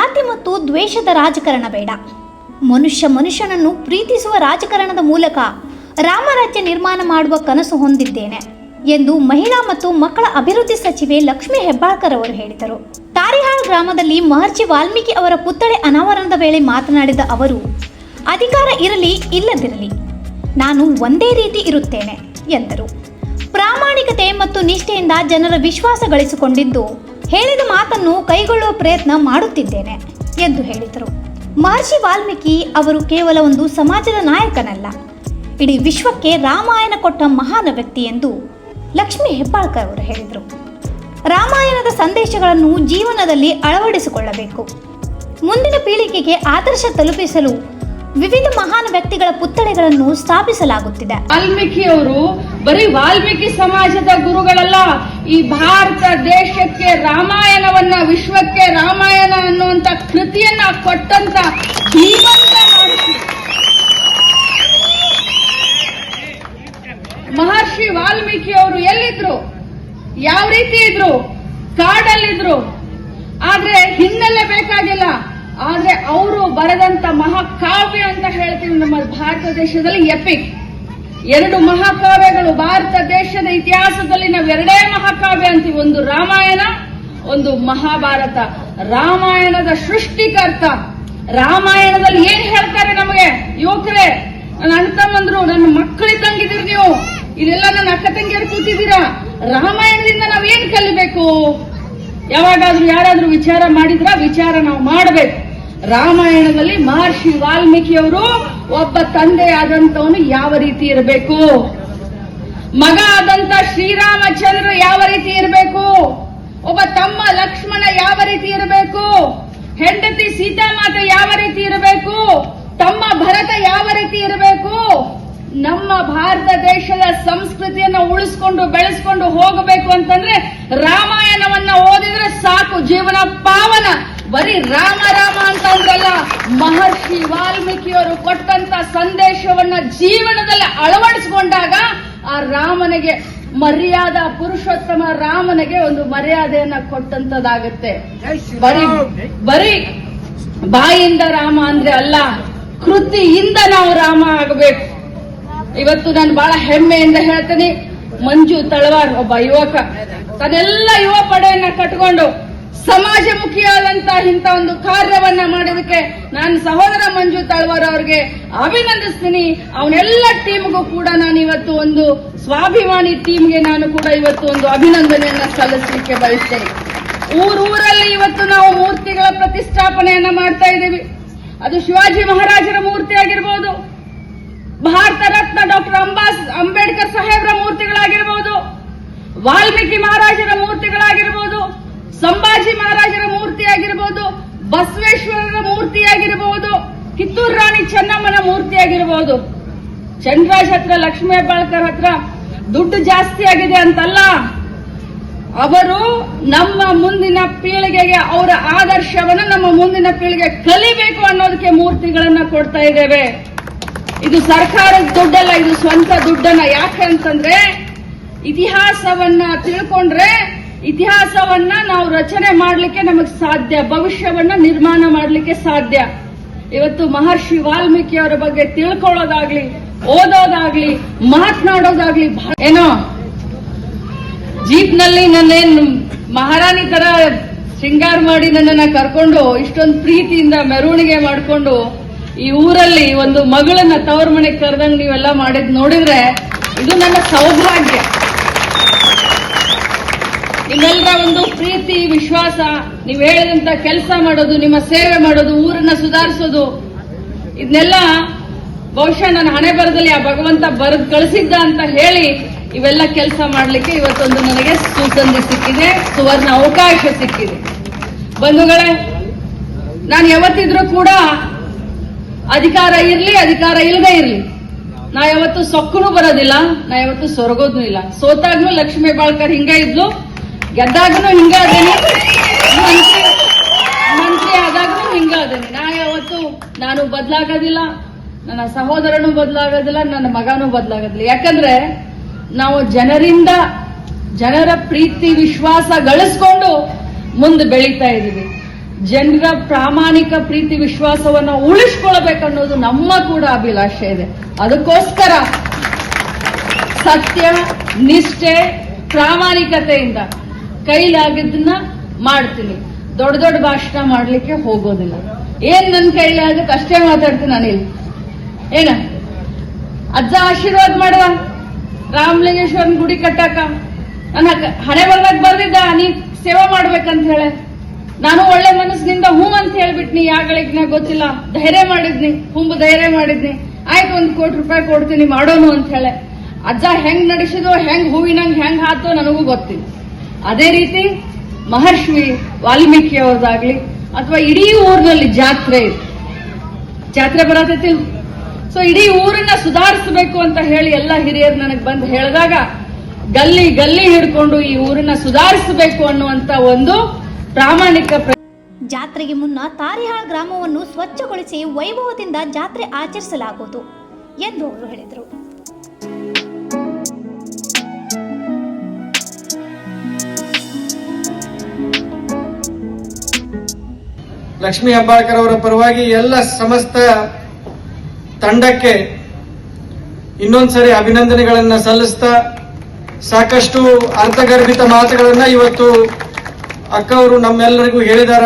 ಜಾತಿ ಮತ್ತು ದ್ವೇಷದ ರಾಜಕಾರಣ ಬೇಡ. ಮನುಷ್ಯನನ್ನು ಪ್ರೀತಿಸುವ ರಾಜಕಾರಣದ ಮೂಲಕ ರಾಮರಾಜ್ಯ ನಿರ್ಮಾಣ ಮಾಡುವ ಕನಸು ಹೊಂದಿದ್ದೇನೆ ಎಂದು ಮಹಿಳಾ ಮತ್ತು ಮಕ್ಕಳ ಅಭಿವೃದ್ಧಿ ಸಚಿವೆ ಲಕ್ಷ್ಮೀ ಹೆಬ್ಬಾಳ್ಕರ್ ಅವರು ಹೇಳಿದರು. ತಾರಿಹಾಳ್ ಗ್ರಾಮದಲ್ಲಿ ಮಹರ್ಷಿ ವಾಲ್ಮೀಕಿ ಅವರ ಪುತ್ಥಳಿ ಅನಾವರಣದ ವೇಳೆ ಮಾತನಾಡಿದ ಅವರು, ಅಧಿಕಾರ ಇರಲಿ ಇಲ್ಲದಿರಲಿ ನಾನು ಒಂದೇ ರೀತಿ ಇರುತ್ತೇನೆ ಎಂದರು. ಪ್ರಾಮಾಣಿಕತೆ ಮತ್ತು ನಿಷ್ಠೆಯಿಂದ ಜನರ ವಿಶ್ವಾಸ ಗಳಿಸಿಕೊಂಡಿದ್ದು ಹೇಳಿದ ಮಾತನ್ನು ಕೈಗೊಳ್ಳುವ ಪ್ರಯತ್ನ ಮಾಡುತ್ತಿದ್ದೇನೆ ಎಂದು ಹೇಳಿದರು. ಮಹರ್ಷಿ ವಾಲ್ಮೀಕಿ ಅವರು ಕೇವಲ ಒಂದು ಸಮಾಜದ ನಾಯಕನಲ್ಲ, ಇಡೀ ವಿಶ್ವಕ್ಕೆ ರಾಮಾಯಣ ಕೊಟ್ಟ ಮಹಾನ್ ವ್ಯಕ್ತಿ ಎಂದು ಲಕ್ಷ್ಮೀ ಹೆಬ್ಬಾಳ್ಕರ್ ಅವರು ಹೇಳಿದರು. ರಾಮಾಯಣದ ಸಂದೇಶಗಳನ್ನು ಜೀವನದಲ್ಲಿ ಅಳವಡಿಸಿಕೊಳ್ಳಬೇಕು. ಮುಂದಿನ ಪೀಳಿಗೆಗೆ ಆದರ್ಶ ತಲುಪಿಸಲು ವಿವಿಧ ಮಹಾನ್ ವ್ಯಕ್ತಿಗಳ ಪುತ್ಥಳಿಗಳನ್ನು ಸ್ಥಾಪಿಸಲಾಗುತ್ತಿದೆ. ವಾಲ್ಮೀಕಿ ಅವರು ಬರೀ ವಾಲ್ಮೀಕಿ ಸಮಾಜದ ಗುರುಗಳಲ್ಲ, ಈ ಭಾರತ ದೇಶಕ್ಕೆ ರಾಮಾಯಣವನ್ನ, ವಿಶ್ವಕ್ಕೆ ರಾಮಾಯಣ ಅನ್ನುವಂತ ಕೃತಿಯನ್ನ ಕೊಟ್ಟಂತ ಧೀಮಂತ ಮಹರ್ಷಿ ವಾಲ್ಮೀಕಿ ಅವರು ಎಲ್ಲಿದ್ರು, ಯಾವ ರೀತಿ ಇದ್ರು, ಕಾಡಲ್ಲಿದ್ರು. ಆದ್ರೆ ಹಿನ್ನೆಲೆ ಬೇಕಾಗಿಲ್ಲ. ಆದ್ರೆ ಅವರು ಬರೆದಂತ ಮಹಾಕಾವ್ಯ ಅಂತ ಹೇಳ್ತೀವಿ ನಮ್ಮ ಭಾರತ ದೇಶದಲ್ಲಿ, ಎಪಿಕ್. 2 ಮಹಾಕಾವ್ಯಗಳು ಭಾರತ ದೇಶದ ಇತಿಹಾಸದಲ್ಲಿ ನಾವು 2 ಮಹಾಕಾವ್ಯ ಅಂತೀವಿ, ಒಂದು ರಾಮಾಯಣ, ಒಂದು ಮಹಾಭಾರತ. ರಾಮಾಯಣದ ಸೃಷ್ಟಿಕರ್ತ, ರಾಮಾಯಣದಲ್ಲಿ ಏನ್ ಹೇಳ್ತಾರೆ ನಮಗೆ ಯುವಕರೇ, ನನ್ನ ಅಣ್ಣ ತಮ್ಮಂದ್ರು, ನನ್ನ ಮಕ್ಕಳಿದ್ದಂಗಿದ್ದೀರಿ ನೀವು, ಇಲ್ಲೆಲ್ಲ ನನ್ನ ಅಕ್ಕ ತಂಗಿಯರು ಕೂತಿದ್ದೀರಾ. ರಾಮಾಯಣದಿಂದ ನಾವೇನ್ ಕಲಿಬೇಕು? ಯಾವಾಗಾದ್ರೂ ಯಾರಾದ್ರೂ ವಿಚಾರ ಮಾಡಿದ್ರ? ವಿಚಾರ ನಾವು ಮಾಡಬೇಕು. ರಾಮಾಯಣದಲ್ಲಿ ಮಹರ್ಷಿ ವಾಲ್ಮೀಕಿ ಅವರು ಒಬ್ಬ ತಂದೆ ಆದಂತವನು ಯಾವ ರೀತಿ ಇರಬೇಕು, ಮಗ ಆದಂತ ಶ್ರೀರಾಮಚಂದ್ರ ಯಾವ ರೀತಿ ಇರಬೇಕು, ಒಬ್ಬ ತಮ್ಮ ಲಕ್ಷ್ಮಣ ಯಾವ ರೀತಿ ಇರಬೇಕು, ಹೆಂಡತಿ ಸೀತಾಮಾತೆ ಯಾವ ರೀತಿ ಇರಬೇಕು, ತಮ್ಮ ಭರತ ಯಾವ ರೀತಿ ಇರಬೇಕು. ನಮ್ಮ ಭಾರತ ದೇಶದ ಸಂಸ್ಕೃತಿಯನ್ನು ಉಳಿಸಿಕೊಂಡು ಬೆಳೆಸಿಕೊಂಡು ಹೋಗಬೇಕು ಅಂತಂದ್ರೆ ರಾಮಾಯಣವನ್ನ ಓದಿದ್ರೆ ಸಾಕು, ಜೀವನ ಪಾವನ. ಬರೀ ರಾಮ ರಾಮ ಅಂತ ಅಂದ್ರಲ್ಲ, ಮಹರ್ಷಿ ವಾಲ್ಮೀಕಿಯವರು ಕೊಟ್ಟಂತ ಸಂದೇಶವನ್ನ ಜೀವನದಲ್ಲಿ ಅಳವಡಿಸಿಕೊಂಡಾಗ ಆ ರಾಮನಿಗೆ ಮರ್ಯಾದ, ಪುರುಷೋತ್ತಮ ರಾಮನಿಗೆ ಒಂದು ಮರ್ಯಾದೆಯನ್ನ ಕೊಟ್ಟಂತದಾಗುತ್ತೆ. ಬರೀ ಬಾಯಿಂದ ರಾಮ ಅಂದ್ರೆ ಅಲ್ಲ, ಕೃತಿಯಿಂದ ನಾವು ರಾಮ ಆಗಬೇಕು. ಇವತ್ತು ನಾನು ಬಹಳ ಹೆಮ್ಮೆಯಿಂದ ಹೇಳ್ತೀನಿ, ಮಂಜು ತಳವಾರ್ ಒಬ್ಬ ಯುವಕ ತನ್ನೆಲ್ಲ ಯುವ ಪಡೆಯನ್ನ ಕಟ್ಕೊಂಡು ಸಮಾಜಮುಖಿಯಾದಂತಹ ಇಂಥ ಒಂದು ಕಾರ್ಯವನ್ನ ಮಾಡೋದಕ್ಕೆ ನಾನು ಸಹೋದರ ಮಂಜು ತಳವಾರ್ ಅವರಿಗೆ ಅಭಿನಂದಿಸ್ತೀನಿ. ಅವನೆಲ್ಲ ಟೀಮ್ಗೂ ಕೂಡ ನಾನು ಇವತ್ತು ಒಂದು ಸ್ವಾಭಿಮಾನಿ ಟೀಮ್ಗೆ ನಾನು ಕೂಡ ಇವತ್ತು ಒಂದು ಅಭಿನಂದನೆಯನ್ನ ಸಲ್ಲಿಸಲಿಕ್ಕೆ ಬಯಸ್ತೇನೆ. ಊರಲ್ಲಿ ಇವತ್ತು ನಾವು ಮೂರ್ತಿಗಳ ಪ್ರತಿಷ್ಠಾಪನೆಯನ್ನ ಮಾಡ್ತಾ ಇದ್ದೀವಿ. ಅದು ಶಿವಾಜಿ ಮಹಾರಾಜರ ಮೂರ್ತಿ ಆಗಿರ್ಬೋದು, ಭಾರತ ರತ್ನ ಡಾಕ್ಟರ್ ಅಂಬೇಡ್ಕರ್ ಸಾಹೇಬ್ರ ಮೂರ್ತಿಗಳಾಗಿರ್ಬೋದು, ವಾಲ್ಮೀಕಿ ಮಹಾರಾಜರ ಮೂರ್ತಿಗಳಾಗಿರ್ಬೋದು, ಸಂಭಾಜಿ ಮಹಾರಾಜರ ಮೂರ್ತಿ ಆಗಿರ್ಬೋದು, ಬಸವೇಶ್ವರರ ಮೂರ್ತಿ ಆಗಿರಬಹುದು, ಕಿತ್ತೂರು ರಾಣಿ ಚೆನ್ನಮ್ಮನ ಮೂರ್ತಿ ಆಗಿರಬಹುದು. ಚಂದ್ರರಾಜ್ ಹತ್ರ, ಲಕ್ಷ್ಮೀ ಹೆಬ್ಬಾಳ್ಕರ್ ಹತ್ರ ದುಡ್ಡು ಜಾಸ್ತಿ ಆಗಿದೆ ಅಂತಲ್ಲ, ಅವರು ನಮ್ಮ ಮುಂದಿನ ಪೀಳಿಗೆಗೆ ಅವರ ಆದರ್ಶವನ್ನು ನಮ್ಮ ಮುಂದಿನ ಪೀಳಿಗೆ ಕಲಿಬೇಕು ಅನ್ನೋದಕ್ಕೆ ಮೂರ್ತಿಗಳನ್ನ ಕೊಡ್ತಾ ಇದ್ದೇವೆ. ಇದು ಸರ್ಕಾರದ ದುಡ್ಡಲ್ಲ, ಇದು ಸ್ವಂತ ದುಡ್ಡನ್ನ. ಯಾಕೆ ಅಂತಂದ್ರೆ ಇತಿಹಾಸವನ್ನ ತಿಳ್ಕೊಂಡ್ರೆ ಇತಿಹಾಸವನ್ನ ನಾವು ರಚನೆ ಮಾಡಲಿಕ್ಕೆ ನಮಗೆ ಸಾಧ್ಯ, ಭವಿಷ್ಯವನ್ನ ನಿರ್ಮಾಣ ಮಾಡಲಿಕ್ಕೆ ಸಾಧ್ಯ. ಇವತ್ತು ಮಹರ್ಷಿ ವಾಲ್ಮೀಕಿ ಅವರ ಬಗ್ಗೆ ತಿಳ್ಕೊಳ್ಳೋದಾಗ್ಲಿ, ಓದೋದಾಗ್ಲಿ, ಮಾತನಾಡೋದಾಗ್ಲಿ, ಏನೋ ಜೀಪ್ನಲ್ಲಿ ನನ್ನೇನು ಮಹಾರಾಣಿ ತರ ಶೃಂಗಾರ ಮಾಡಿ ನನ್ನನ್ನ ಕರ್ಕೊಂಡು ಇಷ್ಟೊಂದು ಪ್ರೀತಿಯಿಂದ ಮೆರವಣಿಗೆ ಮಾಡಿಕೊಂಡು ಈ ಊರಲ್ಲಿ ಒಂದು ಮಗಳನ್ನ ತವರ ಮನೆಗೆ ಕರೆದಂಗ್ ನೀವೆಲ್ಲ ಮಾಡಿದ್ ನೋಡಿದ್ರೆ ಇದು ನನ್ನ ಸೌಭಾಗ್ಯ. ನಿಮ್ಮೆಲ್ಲರ ಒಂದು ಪ್ರೀತಿ, ವಿಶ್ವಾಸ, ನೀವು ಹೇಳಿದಂತ ಕೆಲಸ ಮಾಡೋದು, ನಿಮ್ಮ ಸೇವೆ ಮಾಡೋದು, ಊರನ್ನ ಸುಧಾರಿಸೋದು, ಇದನ್ನೆಲ್ಲ ಬಹುಶಃ ನನ್ನ ಹಣೆ ಬರದಲ್ಲಿ ಆ ಭಗವಂತ ಬರೆದು ಕಳಿಸಿದ್ದ ಅಂತ ಹೇಳಿ ಇವೆಲ್ಲ ಕೆಲಸ ಮಾಡಲಿಕ್ಕೆ ಇವತ್ತೊಂದು ನನಗೆ ಸುಸಂಧಿ ಸಿಕ್ಕಿದೆ, ಸುವರ್ಣ ಅವಕಾಶ ಸಿಕ್ಕಿದೆ. ಬಂಧುಗಳೇ, ನಾನು ಯಾವತ್ತಿದ್ರೂ ಕೂಡ ಅಧಿಕಾರ ಇರ್ಲಿ, ಅಧಿಕಾರ ಇಲ್ಲದೆ ಇರ್ಲಿ, ನಾ ಯಾವತ್ತು ಸೊಕ್ಕನೂ ಬರೋದಿಲ್ಲ, ನಾ ಯಾವತ್ತು ಸೊರಗೋದ್ನೂ ಇಲ್ಲ. ಸೋತಾಗ್ನೂ ಲಕ್ಷ್ಮೀ ಹೆಬ್ಬಾಳ್ಕರ್ ಹಿಂಗ ಇದ್ಲು, ಗೆದ್ದಾಗನೂ ಹಿಂಗ ಅದೇನಿ, ಮಂತ್ರಿ ಆದಾಗ್ನೂ ಹಿಂಗ ಅದೇನಿ. ನಾನು ಬದಲಾಗೋದಿಲ್ಲ, ನನ್ನ ಸಹೋದರನೂ ಬದಲಾಗೋದಿಲ್ಲ, ನನ್ನ ಮಗನೂ ಬದಲಾಗೋದಿಲ್ಲ. ಯಾಕಂದ್ರೆ ನಾವು ಜನರ ಪ್ರೀತಿ ವಿಶ್ವಾಸ ಗಳಿಸ್ಕೊಂಡು ಮುಂದೆ ಬೆಳೀತಾ ಇದ್ದೀವಿ. ಜನರ ಪ್ರಾಮಾಣಿಕ ಪ್ರೀತಿ ವಿಶ್ವಾಸವನ್ನು ಉಳಿಸ್ಕೊಳ್ಬೇಕನ್ನೋದು ನಮ್ಮ ಕೂಡ ಅಭಿಲಾಷೆ ಇದೆ. ಅದಕ್ಕೋಸ್ಕರ ಸತ್ಯ, ನಿಷ್ಠೆ, ಪ್ರಾಮಾಣಿಕತೆಯಿಂದ ಕೈಲಾಗಿದ್ದನ್ನ ಮಾಡ್ತೀನಿ. ದೊಡ್ಡ ದೊಡ್ಡ ಭಾಷಣ ಮಾಡ್ಲಿಕ್ಕೆ ಹೋಗೋದಿಲ್ಲ. ಏನ್ ನನ್ನ ಕೈಲಾಗತ್ತೆ ಅಷ್ಟೇ ಮಾತಾಡ್ತೀನಿ. ನಾನಿಲ್ಲಿ ಏನ ಅಜ್ಜ ಆಶೀರ್ವಾದ ಮಾಡುವ ರಾಮಲಿಂಗೇಶ್ವರನ್ ಗುಡಿ ಕಟ್ಟಾಕ ನನ್ನ ಹಣೆ ಬರದಾಗ ಬರ್ದಿದ್ದ ನೀ ಸೇವಾ ಮಾಡ್ಬೇಕಂತ ಹೇಳಿ ನಾನು ಒಳ್ಳೆ ಮನಸ್ಸಿನಿಂದ ಹೂ ಅಂತ ಹೇಳ್ಬಿಟ್ನಿ. ಯಾಗಳಿಗೆ ಗೊತ್ತಿಲ್ಲ, ಧೈರ್ಯ ಮಾಡಿದ್ನಿ, ಧೈರ್ಯ ಮಾಡಿದ್ನಿ. ಆಯ್ತು, 1 ಕೋಟಿ ರೂಪಾಯಿ ಕೊಡ್ತೀನಿ ಮಾಡೋನು ಅಂತ ಹೇಳಿ ಅಜ್ಜ ಹೆಂಗ್ ನಡೆಸಿದೋ, ಹೆಂಗ್ ಹೂವಿನಂಗ್ ಹೆಂಗ್ ಹಾತೋ ನನಗೂ ಗೊತ್ತಿಲ್ಲ. ಅದೇ ರೀತಿ ಮಹರ್ಷಿ ವಾಲ್ಮೀಕಿ ಅವ್ರದ್ದಾಗ್ಲಿ ಅಥವಾ ಇಡೀ ಊರಿನಲ್ಲಿ ಜಾತ್ರೆ ಬರತೈತಿ. ಸೊ ಇಡೀ ಊರನ್ನ ಸುಧಾರಿಸಬೇಕು ಅಂತ ಹೇಳಿ ಎಲ್ಲ ಹಿರಿಯರು ನನಗೆ ಬಂದು ಹೇಳಿದಾಗ ಗಲ್ಲಿ ಗಲ್ಲಿ ಹಿಡ್ಕೊಂಡು ಈ ಊರನ್ನ ಸುಧಾರಿಸಬೇಕು ಅನ್ನುವಂತ ಒಂದು ಪ್ರಾಮಾಣಿಕ ಜಾತ್ರೆಗೆ ಮುನ್ನ ತಾರಿಹಾಳ್ ಗ್ರಾಮವನ್ನು ಸ್ವಚ್ಛಗೊಳಿಸಿ ವೈಭವದಿಂದ ಜಾತ್ರೆ ಆಚರಿಸಲಾಗುವುದು ಎಂದು ಅವರು ಹೇಳಿದರು. ಲಕ್ಷ್ಮೀ ಹೆಬ್ಬಾಳ್ಕರ್ ಅವರ ಪರವಾಗಿ ಎಲ್ಲ ಸಮಸ್ತ ತಂಡಕ್ಕೆ ಇನ್ನೊಂದ್ಸರಿ ಅಭಿನಂದನೆಗಳನ್ನ ಸಲ್ಲಿಸ್ತಾ, ಸಾಕಷ್ಟು ಅರ್ಥಗರ್ಭಿತ ಮಾತುಗಳನ್ನ ಇವತ್ತು ಅಕ್ಕ ಅವರು ನಮ್ಮೆಲ್ಲರಿಗೂ ಹೇಳಿದಾರ.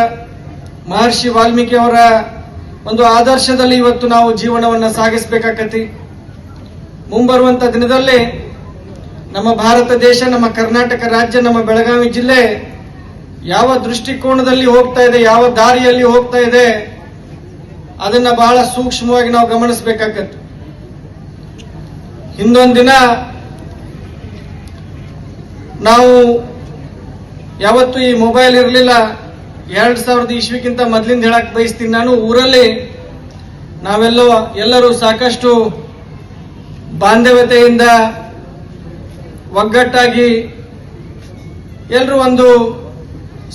ಮಹರ್ಷಿ ವಾಲ್ಮೀಕಿ ಅವರ ಒಂದು ಆದರ್ಶದಲ್ಲಿ ಇವತ್ತು ನಾವು ಜೀವನವನ್ನ ಸಾಗಿಸಬೇಕಾಗತಿ. ಮುಂಬರುವಂತ ದಿನದಲ್ಲಿ ನಮ್ಮ ಭಾರತ ದೇಶ, ನಮ್ಮ ಕರ್ನಾಟಕ ರಾಜ್ಯ, ನಮ್ಮ ಬೆಳಗಾವಿ ಜಿಲ್ಲೆ ಯಾವ ದೃಷ್ಟಿಕೋನದಲ್ಲಿ ಹೋಗ್ತಾ ಇದೆ, ಯಾವ ದಾರಿಯಲ್ಲಿ ಹೋಗ್ತಾ ಇದೆ, ಅದನ್ನ ಬಹಳ ಸೂಕ್ಷ್ಮವಾಗಿ ನಾವು ಗಮನಿಸಬೇಕಾಗತ್ತೆ. ಹಿಂದೊಂದಿನ ನಾವು ಯಾವತ್ತು ಈ ಮೊಬೈಲ್ ಇರಲಿಲ್ಲ. 2000 ಇಸ್ವಿಗಿಂತ ಮೊದಲಿಂದ ಹೇಳಕ್ ಬಯಸ್ತೀನಿ ನಾನು. ಊರಲ್ಲಿ ಎಲ್ಲರೂ ಸಾಕಷ್ಟು ಬಾಂಧವ್ಯತೆಯಿಂದ ಒಗ್ಗಟ್ಟಾಗಿ ಎಲ್ಲರೂ ಒಂದು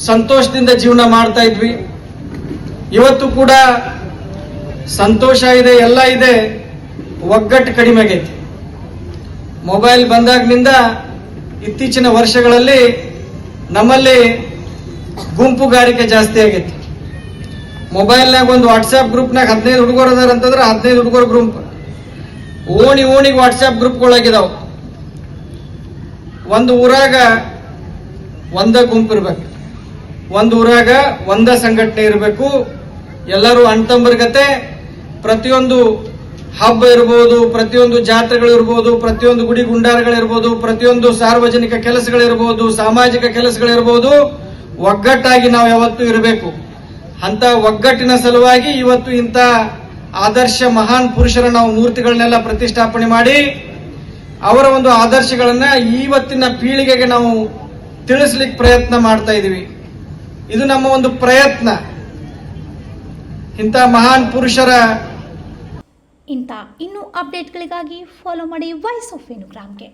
ಸಂತೋಷದಿಂದ ಜೀವನ ಮಾಡ್ತಾ ಇದ್ವಿ. ಇವತ್ತು ಕೂಡ ಸಂತೋಷ ಇದೆ, ಎಲ್ಲ ಇದೆ, ಒಗ್ಗಟ್ಟು ಕಡಿಮೆ ಆಗೈತಿ. ಮೊಬೈಲ್ ಬಂದಾಗಿನಿಂದ ಇತ್ತೀಚಿನ ವರ್ಷಗಳಲ್ಲಿ ನಮ್ಮಲ್ಲಿ ಗುಂಪುಗಾರಿಕೆ ಜಾಸ್ತಿ ಆಗೈತಿ. ಮೊಬೈಲ್ನಾಗ ಒಂದು ವಾಟ್ಸ್ಆಪ್ ಗ್ರೂಪ್ನಾಗ 15 ಹುಡುಗರು ಅದಾರ ಅಂತಂದ್ರೆ 15 ಹುಡುಗರ ಗ್ರೂಪ್, ಓಣಿಗೆ ವಾಟ್ಸ್ಆಪ್ ಗ್ರೂಪ್ಗಳಾಗಿದಾವ. ಒಂದು ಊರಾಗ ಒಂದ ಗುಂಪು ಇರ್ಬೇಕು, ಒಂದು ಊರಾಗ ಒಂದ ಸಂಘಟನೆ ಇರಬೇಕು. ಎಲ್ಲರೂ ಅಣ್ತಂಬರ್ಗತೆ ಪ್ರತಿಯೊಂದು ಹಬ್ಬ ಇರ್ಬೋದು, ಪ್ರತಿಯೊಂದು ಜಾತ್ರೆಗಳಿರ್ಬೋದು, ಪ್ರತಿಯೊಂದು ಗುಡಿ ಗುಂಡಾರಗಳಿರ್ಬೋದು, ಪ್ರತಿಯೊಂದು ಸಾರ್ವಜನಿಕ ಕೆಲಸಗಳಿರ್ಬೋದು, ಸಾಮಾಜಿಕ ಕೆಲಸಗಳಿರ್ಬೋದು, ಒಗ್ಗಟ್ಟಾಗಿ ನಾವು ಯಾವತ್ತೂ ಇರಬೇಕು. ಅಂತ ಒಗ್ಗಟ್ಟಿನ ಸಲುವಾಗಿ ಇವತ್ತು ಇಂಥ ಆದರ್ಶ ಮಹಾನ್ ಪುರುಷರ ನಾವು ಮೂರ್ತಿಗಳನ್ನೆಲ್ಲ ಪ್ರತಿಷ್ಠಾಪನೆ ಮಾಡಿ ಅವರ ಒಂದು ಆದರ್ಶಗಳನ್ನ ಇವತ್ತಿನ ಪೀಳಿಗೆಗೆ ನಾವು ತಿಳಿಸ್ಲಿಕ್ಕೆ ಪ್ರಯತ್ನ ಮಾಡ್ತಾ ಇದೀವಿ. ಇದು ನಮ್ಮ ಒಂದು ಪ್ರಯತ್ನ. ಇಂಥ ಮಹಾನ್ ಪುರುಷರ ಇಂಥ ಇನ್ನೂ ಅಪ್ಡೇಟ್ಗಳಿಗಾಗಿ ಫಾಲೋ ಮಾಡಿ ವಾಯ್ಸ್ ಆಫ್ ವೇಣುಗ್ರಾಮ್ಗೆ.